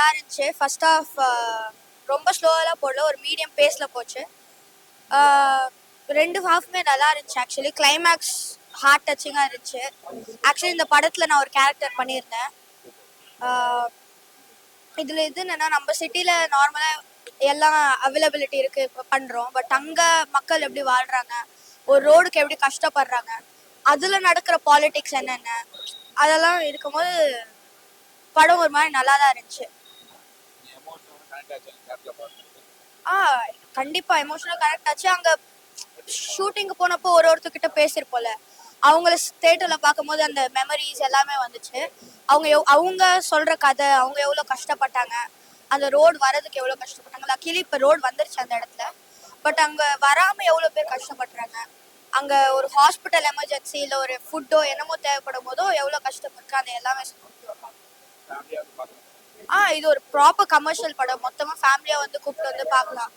நல்லா இருந்துச்சு. First half ரொம்ப ஸ்லோவெல்லாம் போடல, ஒரு மீடியம் பேஸில் போச்சு. ரெண்டு ஹாஃப்மே நல்லா இருந்துச்சு. ஆக்சுவலி கிளைமேக்ஸ் ஹார்ட் டச்சிங்காக இருந்துச்சு. ஆக்சுவலி இந்த படத்தில் நான் ஒரு கேரக்டர் பண்ணியிருந்தேன். இதில் இது என்னென்னா, நம்ம சிட்டியில் நார்மலாக எல்லாம் அவைலபிலிட்டி இருக்குது, இப்போ பண்ணுறோம். பட் அங்கே மக்கள் எப்படி வாழ்கிறாங்க, ஒரு ரோடுக்கு எப்படி கஷ்டப்படுறாங்க, அதில் நடக்கிற பாலிடிக்ஸ் என்னென்ன, அதெல்லாம் இருக்கும்போது படம் ஒரு மாதிரி நல்லா தான் இருந்துச்சு. கண்டிப்பா எமோஷனல் கனெக்ட் ஆச்சு. அங்க ஷூட்டிங்கு போனப்போ ஒருத்தர்கிட்ட பேசியிருப்போம்ல, அவங்கள தேட்டர்ல பார்க்கும்போது அந்த மெமரிஸ் எல்லாமே வந்துச்சு. அவங்க சொல்ற கதை, அவங்க எவ்வளோ கஷ்டப்பட்டாங்க, அந்த ரோடு வரதுக்கு எவ்வளோ கஷ்டப்பட்டாங்க. லக்கிலி இப்போ ரோடு வந்துருச்சு அந்த இடத்துல. பட் அங்கே வராமல் எவ்வளோ பேர் கஷ்டப்படுறாங்க, அங்கே ஒரு ஹாஸ்பிட்டல் எமர்ஜென்சி இல்லை ஒரு ஃபுட்டோ என்னமோ தேவைப்படும் போதோ எவ்வளோ கஷ்டப்பட்டு அந்த எல்லாமே இது ஒரு ப்ராப்பர் கமர்ஷியல் படம். மொத்தமாக ஃபேமிலியாக வந்து கூப்பிட்டு வந்து பார்க்கலாம்.